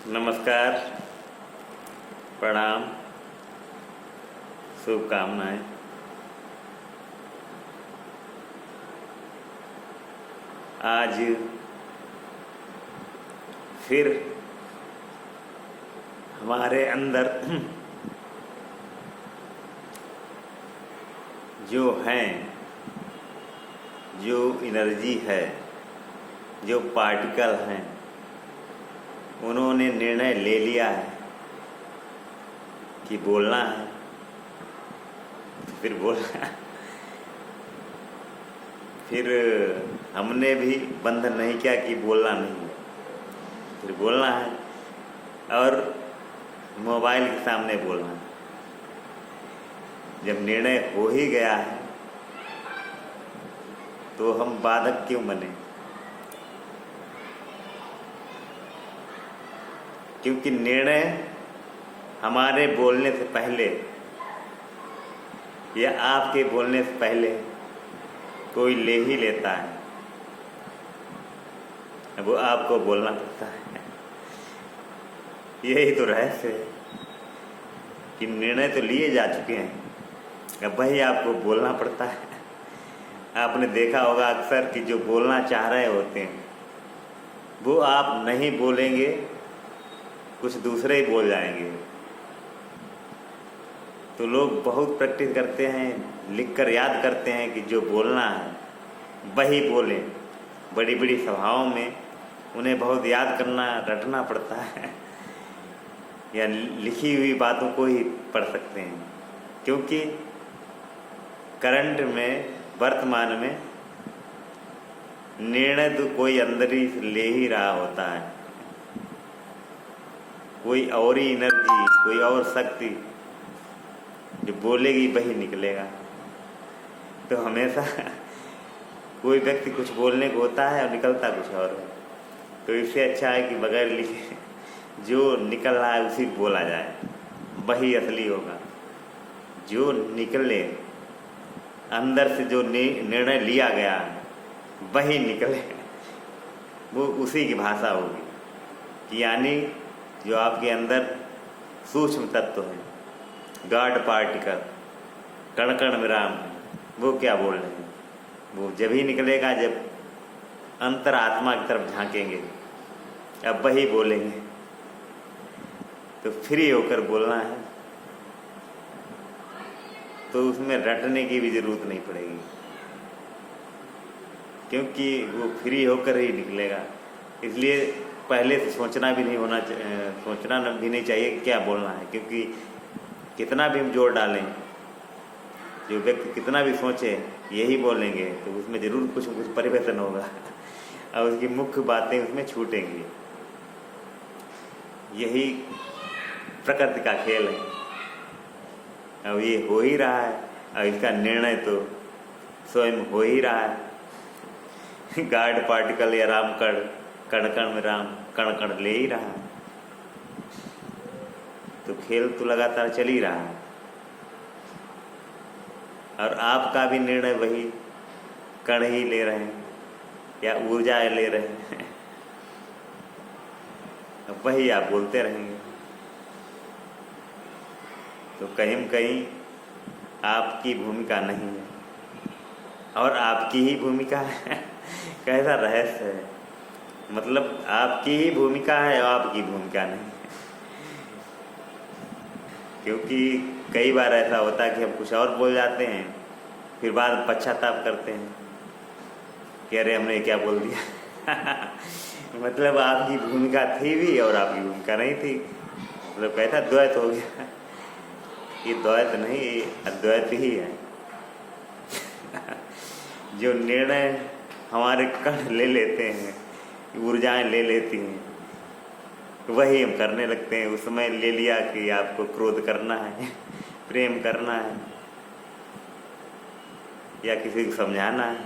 नमस्कार, प्रणाम, शुभकामनाएं। आज फिर हमारे अंदर जो हैं, जो एनर्जी है, जो पार्टिकल हैं, उन्होंने निर्णय ले लिया है कि बोलना है, तो फिर बोलना है। फिर हमने भी बंधन नहीं किया कि बोलना नहीं है, फिर बोलना है और मोबाइल के सामने बोलना है। जब निर्णय हो ही गया है तो हम बाधक क्यों बने? क्योंकि निर्णय हमारे बोलने से पहले या आपके बोलने से पहले कोई ले ही लेता है, वो आपको बोलना पड़ता है। यही तो रहस्य है कि निर्णय तो लिए जा चुके हैं, अब वही आपको बोलना पड़ता है। आपने देखा होगा अक्सर कि जो बोलना चाह रहे होते हैं वो आप नहीं बोलेंगे, कुछ दूसरे ही बोल जाएंगे। तो लोग बहुत प्रैक्टिस करते हैं, लिखकर याद करते हैं कि जो बोलना है वही बोलें। बड़ी बड़ी सभाओं में उन्हें बहुत याद करना, रटना पड़ता है, या लिखी हुई बातों को ही पढ़ सकते हैं। क्योंकि करंट में, वर्तमान में निर्णय तो कोई अंदर ही ले ही रहा होता है। कोई और ही एनर्जी, कोई और शक्ति जो बोलेगी वही निकलेगा। तो हमेशा कोई व्यक्ति कुछ बोलने को होता है और निकलता कुछ और है। तो इससे अच्छा है कि बगैर लिखे जो निकल रहा है उसी बोला जाए, वही असली होगा। जो निकले अंदर से, जो निर्णय लिया गया वही निकले, वो उसी की भाषा होगी। यानी जो आपके अंदर सूक्ष्म तत्व है, गॉड पार्टिकल, कण कण में राम है, वो क्या बोल रहे हैं, वो जब ही निकलेगा जब अंतरात्मा की तरफ झांकेंगे, अब वही बोलेंगे। तो फ्री होकर बोलना है, तो उसमें रटने की भी जरूरत नहीं पड़ेगी, क्योंकि वो फ्री होकर ही निकलेगा। इसलिए पहले से सोचना भी नहीं चाहिए कि क्या बोलना है। क्योंकि कितना भी हम जोर डालें, जो व्यक्ति कितना भी सोचे यही बोलेंगे, तो उसमें ज़रूर कुछ कुछ परिवर्तन होगा और उसकी मुख्य बातें उसमें छूटेंगी। यही प्रकृति का खेल है। अब ये हो ही रहा है, और इसका निर्णय तो स्वयं हो ही रहा है। गॉड पार्टिकल या राम कण, कण कण में राम, कण कण ले ही रहा है। तो खेल तो लगातार चल ही रहा है, और आपका भी निर्णय वही कण ही ले रहे हैं या ऊर्जा ले रहे हैं, वही आप बोलते रहेंगे। तो कहीं न कहीं आपकी भूमिका नहीं है और आपकी ही भूमिका है। कैसा रहस्य है, मतलब आपकी ही भूमिका है और आपकी भूमिका नहीं है। क्योंकि कई बार ऐसा होता है कि हम कुछ और बोल जाते हैं, फिर बाद में पश्चाताप करते हैं कि अरे हमने क्या बोल दिया। मतलब आपकी भूमिका थी भी और आपकी भूमिका नहीं थी, मतलब कैसा द्वैत हो गया। ये द्वैत नहीं, ये अद्वैत ही है। जो निर्णय हमारे कण ले लेते हैं, ऊर्जाएं ले लेती हैं, वही हम करने लगते हैं। उस समय ले लिया कि आपको क्रोध करना है, प्रेम करना है, या किसी को समझाना है,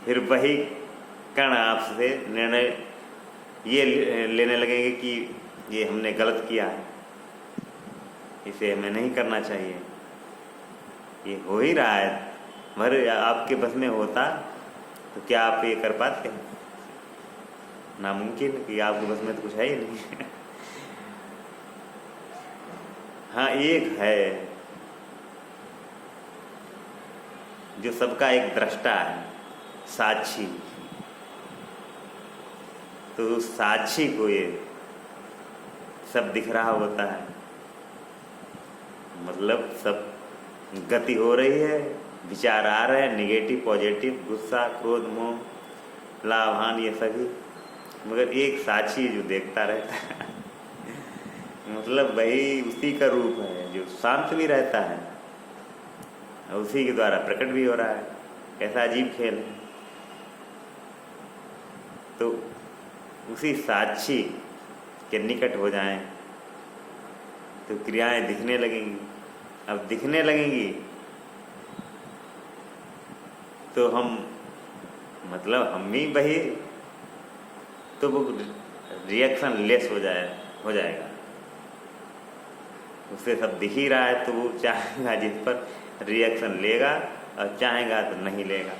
फिर वही कण आपसे निर्णय ये लेने लगेंगे कि ये हमने गलत किया है, इसे हमें नहीं करना चाहिए। ये हो ही रहा है, मगर आपके बस में होता तो क्या आप ये कर पाते हैं? नामुमकिन कि आपके बस में तो कुछ है ही नहीं। हाँ, एक है जो सबका एक दृष्टा है, साक्षी। तो उस साक्षी को ये सब दिख रहा होता है, मतलब सब गति हो रही है, विचार आ रहे हैं, निगेटिव पॉजिटिव, गुस्सा क्रोध मोह लाभ हानि ये सभी, मगर एक साक्षी जो देखता रहता है। मतलब वही उसी का रूप है जो शांत भी रहता है और उसी के द्वारा प्रकट भी हो रहा है। कैसा अजीब खेल है। तो उसी साक्षी के निकट हो जाएं तो क्रियाएं दिखने लगेंगी। अब दिखने लगेंगी तो हम मतलब हम ही वही, तो वो रिएक्शन लेस हो जाएगा। उससे सब दिख ही रहा है तो वो चाहेगा जिस पर रिएक्शन लेगा और चाहेगा तो नहीं लेगा,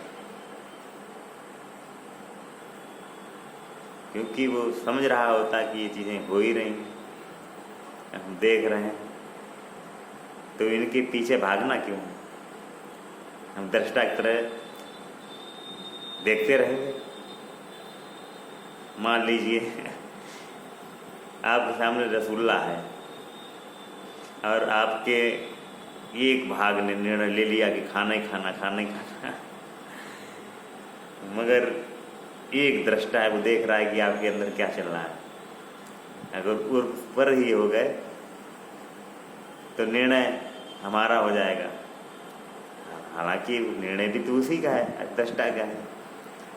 क्योंकि वो समझ रहा होता है कि ये चीज़ें हो ही रही हैं, हम देख रहे हैं, तो इनके पीछे भागना क्यों। हम दृष्टा की तरह देखते रहेंगे। मान लीजिए आपके सामने रसगुल्ला है और आपके एक भाग ने निर्णय ले लिया कि खाना ही खाना, मगर एक दृष्टा है, वो देख रहा है कि आपके अंदर क्या चल रहा है। अगर उस पर ही हो गए तो निर्णय हमारा हो जाएगा, हालांकि निर्णय भी तो उसी का है, दृष्टा का है।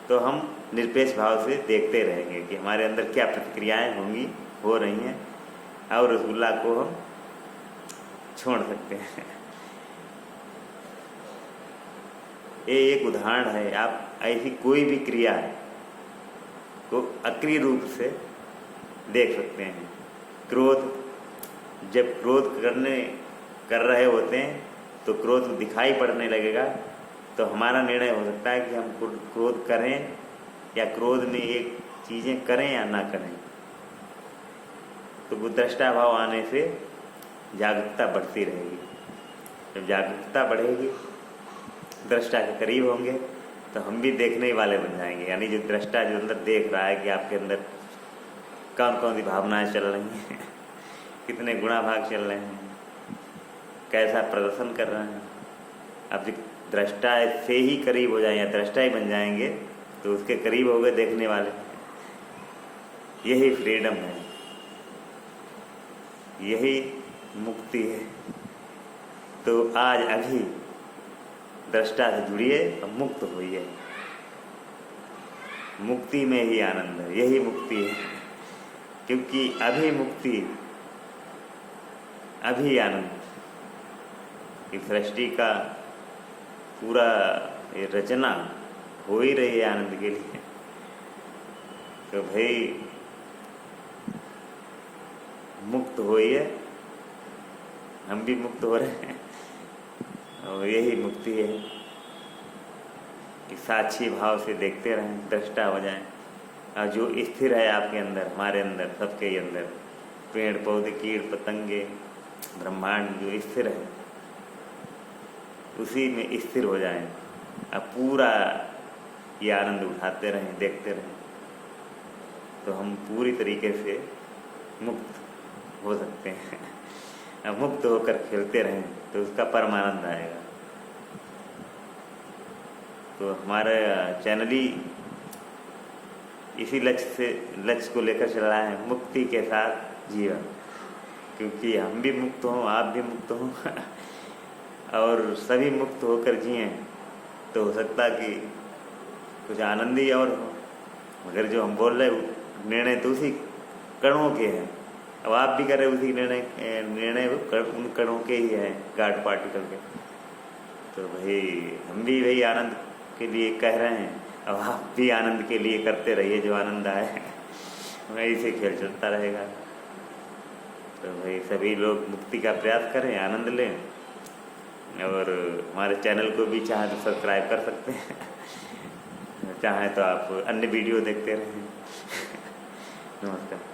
तो हम निरपेक्ष भाव से देखते रहेंगे कि हमारे अंदर क्या प्रतिक्रियाएं होंगी, हो रही हैं, और रसगुल्ला को हम छोड़ सकते हैं। ये एक उदाहरण है। आप ऐसी कोई भी क्रिया को अक्रिय रूप से देख सकते हैं। क्रोध, जब क्रोध कर रहे होते हैं तो क्रोध दिखाई पड़ने लगेगा, तो हमारा निर्णय हो सकता है कि हम क्रोध करें या क्रोध में एक चीज़ें करें या ना करें। तो वो दृष्टा भाव आने से जागरूकता बढ़ती रहेगी। जब जागरूकता बढ़ेगी, दृष्टा के करीब होंगे, तो हम भी देखने वाले बन जाएंगे। यानी जो दृष्टा जो अंदर देख रहा है कि आपके अंदर कौन कौन सी भावनाएं चल रही हैं, कितने गुणा भाग चल रहे हैं, कैसा प्रदर्शन कर रहे हैं। अब जो दृष्टा से ही करीब हो जाए या दृष्टा ही बन जाएंगे तो उसके करीब हो गए देखने वाले। यही फ्रीडम है, यही मुक्ति है। तो आज अभी दृष्टा से जुड़िए और मुक्त होइए। मुक्ति में ही आनंद है, यही मुक्ति है, क्योंकि अभी मुक्ति, अभी आनंद। इस सृष्टि का पूरा ये रचना हो ही रही है आनंद के लिए। तो भाई मुक्त होइए, हम भी मुक्त हो रहे हैं, और यही मुक्ति है कि साक्षी भाव से देखते रहें, दृष्टा हो जाएं। और जो स्थिर है आपके अंदर, हमारे अंदर, सबके ही अंदर, पेड़ पौधे कीट पतंगे ब्रह्मांड जो स्थिर है, उसी में स्थिर हो जाएं। अब पूरा ये आनंद उठाते रहें, देखते रहें, तो हम पूरी तरीके से मुक्त हो सकते हैं। अब मुक्त होकर खेलते रहें तो उसका परमानंद आएगा। तो हमारा चैनल ही इसी लक्ष्य को लेकर चल रहा है, मुक्ति के साथ जीवन। क्योंकि हम भी मुक्त हों, आप भी मुक्त हों और सभी मुक्त होकर जिएं, तो हो सकता कि कुछ आनंद ही और हो। मगर जो हम बोल रहे निर्णय तो उसी कणों के हैं। अब आप भी कर रहे उसी निर्णय उन कणों के ही हैं, गॉड पार्टिकल के। तो भाई हम भी वही आनंद के लिए कह रहे हैं, अब आप भी आनंद के लिए करते रहिए, जो आनंद आए वही से खेल चलता रहेगा। तो भाई सभी लोग मुक्ति का प्रयास करें, आनंद लें, और हमारे चैनल को भी चाहे तो सब्सक्राइब कर सकते हैं, चाहे तो आप अन्य वीडियो देखते रहें। नमस्कार।